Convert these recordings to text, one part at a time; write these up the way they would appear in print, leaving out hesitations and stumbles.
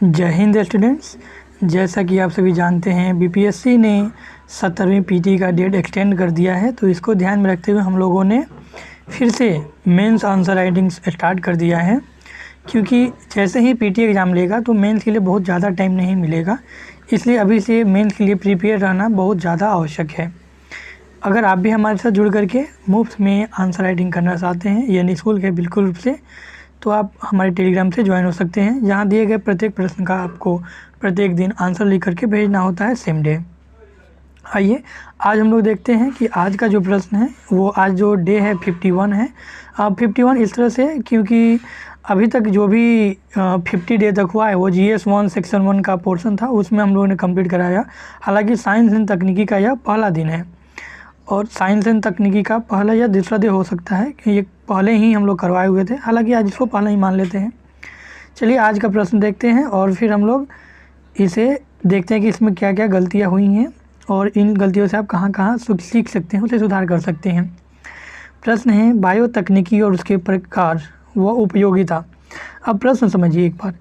जय हिंद स्टूडेंट्स। जैसा कि आप सभी जानते हैं बीपीएससी ने 70वीं पीटी का डेट एक्सटेंड कर दिया है, तो इसको ध्यान में रखते हुए हम लोगों ने फिर से मेंस आंसर राइटिंग स्टार्ट कर दिया है। क्योंकि जैसे ही पीटी एग्ज़ाम लेगा तो मेंस के लिए बहुत ज़्यादा टाइम नहीं मिलेगा, इसलिए अभी से मेंस के लिए प्रिपेयर रहना बहुत ज़्यादा आवश्यक है। अगर आप भी हमारे साथ जुड़ करके मुफ्त में आंसर राइटिंग करना चाहते हैं, यह निःशुल्क है बिल्कुल रूप से, तो आप हमारे टेलीग्राम से ज्वाइन हो सकते हैं, जहां दिए गए प्रत्येक प्रश्न का आपको प्रत्येक दिन आंसर लिख करके भेजना होता है सेम डे। आइए आज हम लोग देखते हैं कि आज का जो प्रश्न है वो आज जो डे है 51 है। 51 इस तरह से क्योंकि अभी तक जो भी 50 डे तक हुआ है वो GS1 सेक्शन 1 का पोर्शन था, उसमें हम लोगों ने कंप्लीट कराया। हालांकि साइंस एंड तकनीकी का यह पहला दिन है और साइंस एंड तकनीकी का पहला या दूसरा डे हो सकता है कि ये पहले ही हम लोग करवाए हुए थे, हालांकि आज इसको पहले ही मान लेते हैं। चलिए आज का प्रश्न देखते हैं और फिर हम लोग इसे देखते हैं कि इसमें क्या क्या गलतियां हुई हैं और इन गलतियों से आप कहाँ कहाँ सीख सकते हैं, उसे सुधार कर सकते हैं। प्रश्न है बायो तकनीकी और उसके प्रकार व उपयोगिता। अब प्रश्न समझिए एक बार।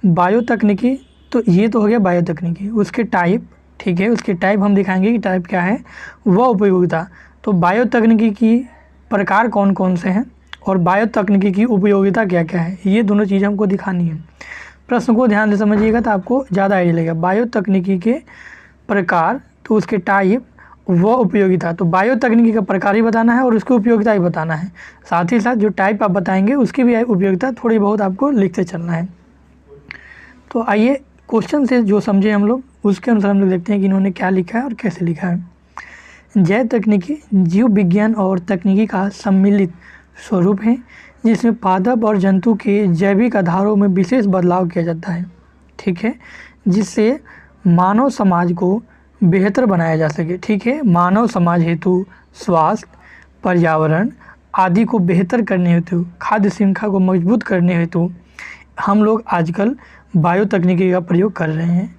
बायो तकनीकी तो ये तो हो गया बायो तकनीकी, उसके टाइप, ठीक है, उसके टाइप हम दिखाएंगे कि टाइप क्या है। वह उपयोगिता, तो बायो तकनीकी की प्रकार कौन कौन से हैं और बायो तकनीकी की उपयोगिता क्या क्या है, ये दोनों चीज़ें हमको दिखानी है। प्रश्न को ध्यान से समझिएगा तो आपको ज़्यादा आइडिया लगेगा। बायो तकनीकी के प्रकार, तो उसके टाइप व उपयोगिता, तो बायो तकनीकी का प्रकार ही बताना है और उसकी उपयोगिता ही बताना है। साथ ही साथ जो टाइप आप बताएंगे उसकी भी उपयोगिता थोड़ी बहुत आपको लिखते चलना है। तो आइए क्वेश्चन से जो समझे हम लोग उसके अनुसार हम लोग देखते हैं कि इन्होंने क्या लिखा है और कैसे लिखा है। जैव तकनीकी जीव विज्ञान और तकनीकी का सम्मिलित स्वरूप है, जिसमें पादप और जंतु के जैविक आधारों में विशेष बदलाव किया जाता है, ठीक है, जिससे मानव समाज को बेहतर बनाया जा सके। ठीक है, मानव समाज हेतु स्वास्थ्य, पर्यावरण आदि को बेहतर करने हेतु, खाद्य श्रृंखला को मजबूत करने हेतु हम लोग आजकल बायो तकनीकी का प्रयोग कर रहे हैं।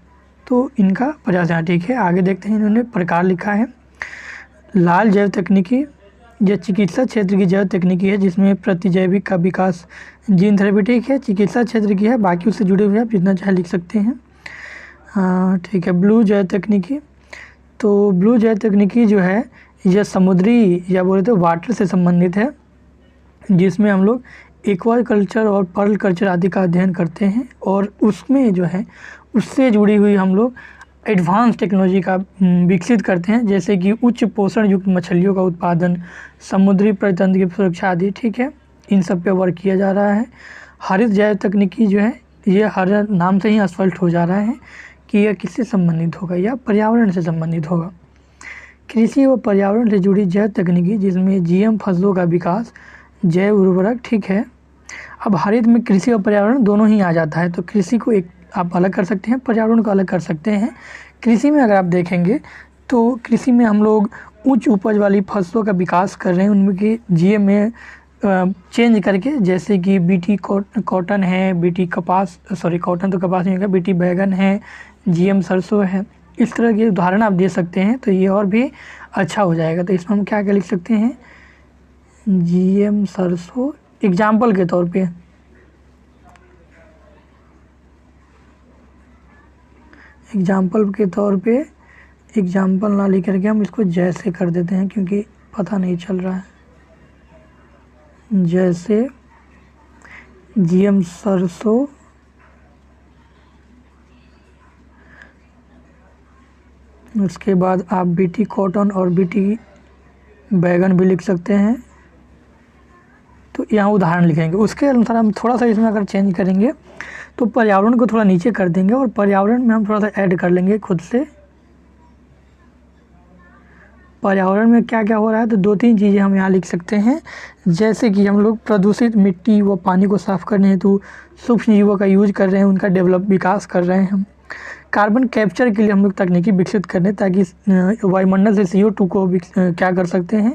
तो इनका प्रयास है, ठीक है। आगे देखते हैं, इन्होंने प्रकार लिखा है। लाल जैव तकनीकी यह चिकित्सा क्षेत्र की जैव तकनीकी है, जिसमें प्रतिजैविक का विकास जीन थेरेपी, ठीक है, चिकित्सा क्षेत्र की है, बाकी उससे जुड़े हुए आप जितना चाहे लिख सकते हैं। ठीक है। ब्लू जैव तकनीकी, तो ब्लू जैव तकनीकी जो है यह समुद्री या बोले तो वाटर से संबंधित है, जिसमें हम लोग एक्वा कल्चर और पर्ल कल्चर आदि का अध्ययन करते हैं और उसमें जो है उससे जुड़ी हुई हम लोग एडवांस टेक्नोलॉजी का विकसित करते हैं, जैसे कि उच्च पोषण युक्त मछलियों का उत्पादन, समुद्री परितंत्र की सुरक्षा आदि, ठीक है, इन सब पे वर्क किया जा रहा है। हरित जैव तकनीकी जो है ये हर नाम से ही स्पष्ट हो जा रहा है कि यह किससे संबंधित होगा या पर्यावरण से संबंधित होगा। कृषि व पर्यावरण से जुड़ी जैव तकनीकी, जिसमें जीएम फसलों का विकास, जैव उर्वरक, ठीक है। अब हरित में कृषि और पर्यावरण दोनों ही आ जाता है, तो कृषि को एक आप अलग कर सकते हैं, पर्यावरण को अलग कर सकते हैं। कृषि में अगर आप देखेंगे तो कृषि में हम लोग उच्च उपज वाली फसलों का विकास कर रहे हैं, उनके जीएम में चेंज करके, जैसे कि बीटी कॉटन है, बीटी कपास, सॉरी कॉटन तो कपास नहीं होगा, बीटी बैगन है, जीएम सरसों है, इस तरह के उदाहरण आप दे सकते हैं, तो ये और भी अच्छा हो जाएगा। तो इसमें हम क्या क्या लिख सकते हैं, जीएम सरसों एग्जाम्पल के तौर पे, एग्जाम्पल ना लिख करके हम इसको जैसे कर देते हैं क्योंकि पता नहीं चल रहा है। जैसे जीएम सरसों, उसके बाद आप बीटी कॉटन और बीटी बैगन भी लिख सकते हैं। तो यहाँ उदाहरण लिखेंगे, उसके अनुसार हम थोड़ा सा इसमें अगर चेंज करेंगे तो पर्यावरण को थोड़ा नीचे कर देंगे और पर्यावरण में हम थोड़ा सा ऐड कर लेंगे खुद से। पर्यावरण में क्या क्या हो रहा है, तो दो तीन चीज़ें हम यहाँ लिख सकते हैं, जैसे कि हम लोग प्रदूषित मिट्टी व पानी को साफ करने हेतु सूक्ष्म जीवों का यूज कर रहे हैं, उनका विकास कर रहे हैं हम। कार्बन कैप्चर के लिए हम लोग तकनीकी विकसित करने, ताकि वायुमंडल से CO2 को क्या कर सकते हैं,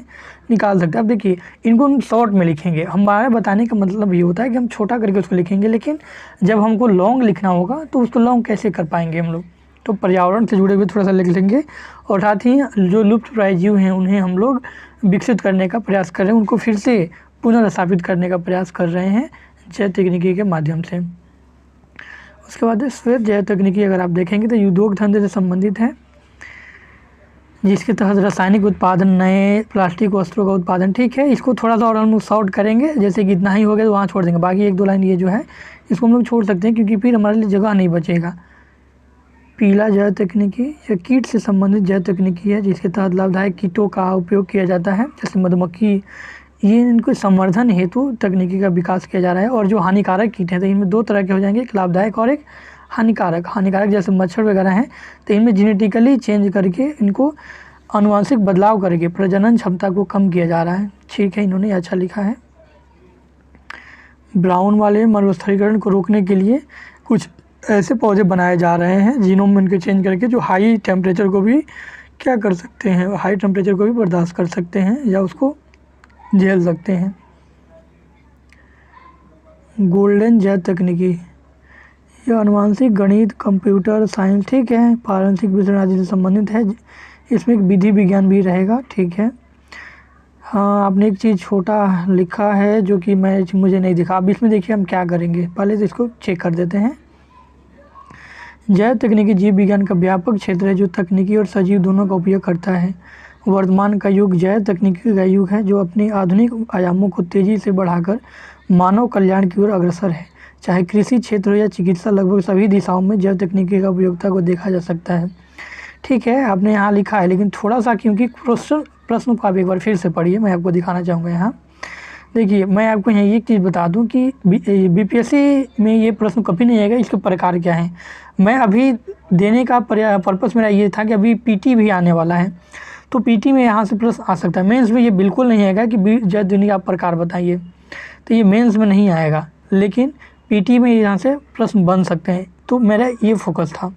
निकाल सकते हैं। अब देखिए इनको हम शॉर्ट में लिखेंगे, हमारा बताने का मतलब ये होता है कि हम छोटा करके उसको लिखेंगे, लेकिन जब हमको लॉन्ग लिखना होगा तो उसको लॉन्ग कैसे कर पाएंगे हम लोग, तो पर्यावरण से जुड़े हुए थोड़ा सा लिख लेंगे और साथ ही जो लुप्त प्राय जीव हैं उन्हें हम लोग विकसित करने का प्रयास कर रहे हैं, उनको फिर से पुनर्स्थापित करने का प्रयास कर रहे हैं जैव तकनीकी के माध्यम से। उसके बाद श्वेत जैव तकनीकी अगर आप देखेंगे तो उद्योग धंधे से संबंधित है, जिसके तहत रासायनिक उत्पादन, नए प्लास्टिक वस्त्रों का उत्पादन। ठीक है, इसको थोड़ा सा और हम लोग शॉर्ट करेंगे, जैसे कि इतना ही हो गया तो वहाँ छोड़ देंगे, बाकी 1-2 लाइन ये जो है इसको हम लोग छोड़ सकते हैं क्योंकि फिर हमारे लिए जगह नहीं बचेगा। पीला जैव तकनीकी यह कीट से संबंधित जैव तकनीकी है, जिसके तहत लाभदायक कीटों का उपयोग किया जाता है, जैसे मधुमक्खी, ये इनको संवर्धन हेतु तकनीकी का विकास किया जा रहा है। और जो हानिकारक कीट हैं तो इनमें 2 तरह के हो जाएंगे, एक लाभदायक और एक हानिकारक। हानिकारक जैसे मच्छर वगैरह हैं तो इनमें जेनेटिकली चेंज करके इनको आनुवंशिक बदलाव करके प्रजनन क्षमता को कम किया जा रहा है। ठीक है, इन्होंने अच्छा लिखा है। ब्राउन वाले मरुस्थलीकरण को रोकने के लिए कुछ ऐसे पौधे बनाए जा रहे हैं जीनोम में इनके चेंज करके जो हाई टेम्परेचर को भी क्या कर सकते हैं, हाई टेम्परेचर को भी बर्दाश्त कर सकते हैं या उसको झेल सकते हैं। गोल्डन जैव तकनीकी यह आनुवंशिक गणित, कंप्यूटर साइंस, ठीक है, फोरेंसिक विश्लेषण आदि से संबंधित है। इसमें एक विधि विज्ञान भी रहेगा। ठीक है, हाँ आपने एक चीज़ छोटा लिखा है जो कि मुझे नहीं दिखा। अब इसमें देखिए हम क्या करेंगे, पहले तो इसको चेक कर देते हैं। जैव तकनीकी जीव विज्ञान का व्यापक क्षेत्र है जो तकनीकी और सजीव दोनों का उपयोग करता है। वर्तमान का युग जैव तकनीकी का युग है जो अपने आधुनिक आयामों को तेज़ी से बढ़ाकर मानव कल्याण की ओर अग्रसर है। चाहे कृषि क्षेत्र हो या चिकित्सा, लगभग सभी दिशाओं में जैव तकनीकी का उपयोगिता को देखा जा सकता है। ठीक है, आपने यहाँ लिखा है, लेकिन थोड़ा सा क्योंकि प्रश्न को आप एक बार फिर से पढ़िए, मैं आपको दिखाना चाहूँगा। यहाँ देखिए, मैं आपको यहाँ एक चीज़ बता दूं कि बीपीएससी में ये प्रश्न कभी नहीं आएगा इसके प्रकार क्या हैं। मैं अभी देने का पर्पस मेरा ये था कि अभी पीटी भी आने वाला है, तो पीटी में यहाँ से प्रश्न आ सकता है। मेंस में ये बिल्कुल नहीं आएगा कि जैव तकनीकी का प्रकार बताइए, तो ये मेंस में नहीं आएगा, लेकिन पीटी में यहाँ से प्रश्न बन सकते हैं, तो मेरा ये फोकस था।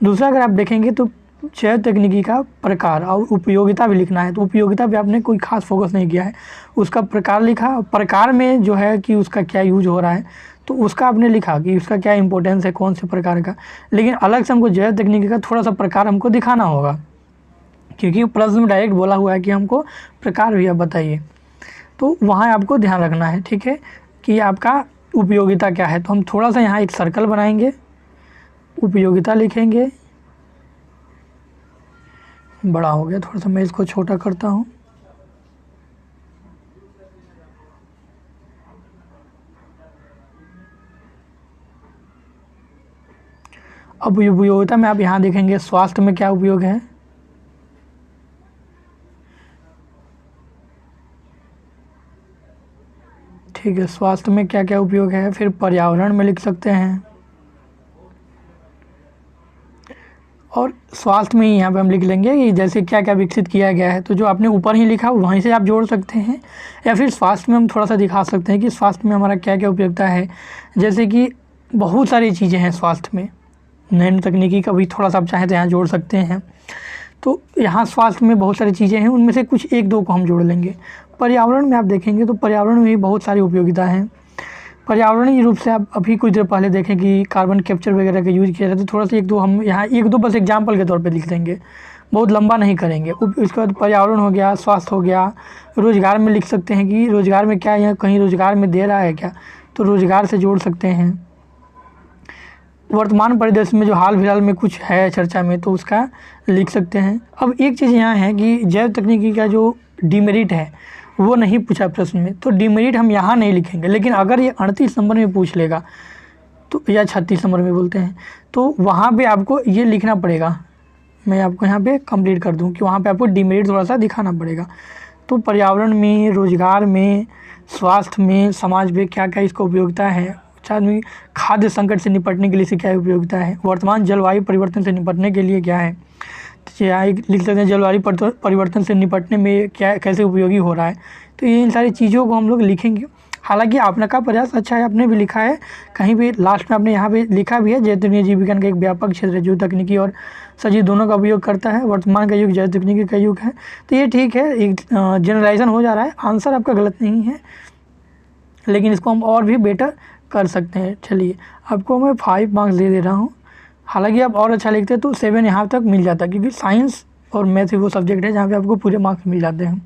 दूसरा, अगर आप देखेंगे तो जैव तकनीकी का प्रकार और उपयोगिता भी लिखना है, तो उपयोगिता भी आपने कोई खास फोकस नहीं किया है, उसका प्रकार लिखा। प्रकार में जो है कि उसका क्या यूज हो रहा है, तो उसका आपने लिखा कि उसका क्या इंपॉर्टेंस है, कौन से प्रकार का। लेकिन अलग से हमको जैव तकनीकी का थोड़ा सा प्रकार हमको दिखाना होगा, क्योंकि प्रश्न में डायरेक्ट बोला हुआ है कि हमको प्रकार भी आप बताइए, तो वहाँ आपको ध्यान रखना है। ठीक है, कि आपका उपयोगिता क्या है। तो हम थोड़ा सा यहाँ एक सर्कल बनाएंगे, उपयोगिता लिखेंगे। बड़ा हो गया थोड़ा सा, मैं इसको छोटा करता हूँ। अब उपयोगिता में आप यहाँ देखेंगे स्वास्थ्य में क्या उपयोग है, ठीक है, स्वास्थ्य में क्या क्या उपयोग है। फिर पर्यावरण में लिख सकते हैं, और स्वास्थ्य में ही यहाँ पे हम लिख लेंगे कि जैसे क्या क्या विकसित किया गया है। तो जो आपने ऊपर ही लिखा वहीं से आप जोड़ सकते हैं, या फिर स्वास्थ्य में हम थोड़ा सा दिखा सकते हैं कि स्वास्थ्य में हमारा क्या क्या उपयोगिता है। जैसे कि बहुत सारी चीज़ें हैं स्वास्थ्य में, नैनो तकनीकी का भी थोड़ा सा आप चाहें तो यहाँ जोड़ सकते हैं। तो यहाँ स्वास्थ्य में बहुत सारी चीज़ें हैं, उनमें से कुछ 1-2 को हम जोड़ लेंगे। पर्यावरण में आप देखेंगे तो पर्यावरण में भी बहुत सारी उपयोगिता हैं। पर्यावरणीय रूप से आप अभी कुछ देर पहले देखें कि कार्बन कैप्चर वगैरह का यूज़ किया जाता है। थोड़ा सा 1-2 हम यहाँ 1-2 बस एग्जाम्पल के तौर पे लिख देंगे, बहुत लंबा नहीं करेंगे। उसके बाद पर्यावरण हो गया, स्वास्थ्य हो गया। रोज़गार में लिख सकते हैं कि रोज़गार में क्या यहाँ कहीं रोज़गार में दे रहा है क्या, तो रोज़गार से जोड़ सकते हैं। वर्तमान परिदृश्य में जो हाल फिलहाल में कुछ है चर्चा में, तो उसका लिख सकते हैं। अब एक चीज़ यहाँ है कि जैव तकनीकी का जो डिमेरिट है वो नहीं पूछा प्रश्न में, तो डिमेरिट हम यहाँ नहीं लिखेंगे। लेकिन अगर ये 38 नंबर में पूछ लेगा तो, या 36 नंबर में बोलते हैं, तो वहाँ पे आपको ये लिखना पड़ेगा। मैं आपको यहाँ पे कंप्लीट कर दूँ कि वहाँ पे आपको डिमेरिट थोड़ा सा दिखाना पड़ेगा। तो पर्यावरण में, रोजगार में, स्वास्थ्य में, समाज में क्या क्या इसका उपयोगिता है। में खाद्य संकट से निपटने के लिए से क्या उपयोगिता है। वर्तमान जलवायु परिवर्तन से निपटने के लिए क्या है, यहाँ लिख सकते हैं जलवायु परिवर्तन से निपटने में क्या कैसे उपयोगी हो रहा है। तो ये इन सारी चीज़ों को हम लोग लिखेंगे। हालांकि आपने का प्रयास अच्छा है, आपने भी लिखा है कहीं भी लास्ट में आपने यहाँ पे लिखा भी है, जैव तकनीकी जीव विज्ञान का एक व्यापक क्षेत्र है जो तकनीकी और सजीव दोनों का उपयोग करता है। वर्तमान का युग जैव तकनीकी का युग है। तो ये ठीक है, एक जनरलाइजेशन हो जा रहा है, आंसर आपका गलत नहीं है, लेकिन इसको हम और भी बेटर कर सकते हैं। चलिए, आपको मैं 5 मार्क्स दे रहा हूँ। हालांकि आप और अच्छा लिखते तो 7 यहाँ तक मिल जाता, क्योंकि साइंस और मैथ वो सब्जेक्ट है जहाँ पे आपको पूरे मार्क्स मिल जाते हैं।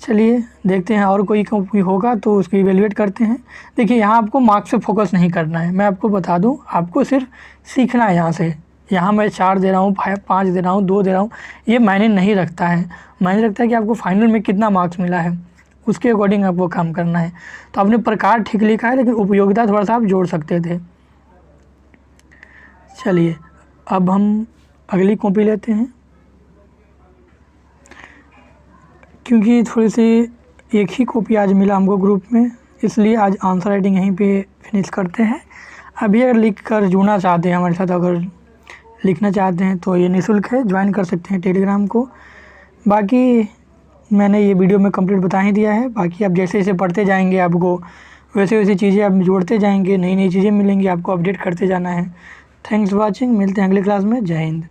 चलिए देखते हैं और कोई होगा तो उसको इवेलुएट करते हैं। देखिए यहाँ आपको मार्क्स पे फोकस नहीं करना है, मैं आपको बता दूँ, आपको सिर्फ सीखना है यहाँ से। यहाँ मैं 4 दे रहा हूँ, 5 दे रहा हूँ, 2 दे रहा हूँ, ये मायने नहीं रखता है। मायने रखता है कि आपको फाइनल में कितना मार्क्स मिला है, उसके अकॉर्डिंग आपको काम करना है। तो आपने प्रकार ठीक लिखा है, लेकिन उपयोगिता थोड़ा सा आप जोड़ सकते थे। चलिए अब हम अगली कॉपी लेते हैं, क्योंकि थोड़ी सी एक ही कॉपी आज मिला हमको ग्रुप में, इसलिए आज आंसर राइटिंग यहीं पे फिनिश करते हैं। अभी अगर लिख कर जुड़ना चाहते हैं हमारे साथ, अगर लिखना चाहते हैं तो ये निःशुल्क है, ज्वाइन कर सकते हैं टेलीग्राम को। बाकी मैंने ये वीडियो में कंप्लीट बता ही दिया है। बाकी आप जैसे जैसे पढ़ते जाएंगे आपको वैसे वैसे चीज़ें आप जोड़ते जाएंगे, नई नई चीज़ें मिलेंगी, आपको अपडेट करते जाना है। थैंक्स फॉर वॉचिंग, मिलते हैं अगली क्लास में। जय हिंद।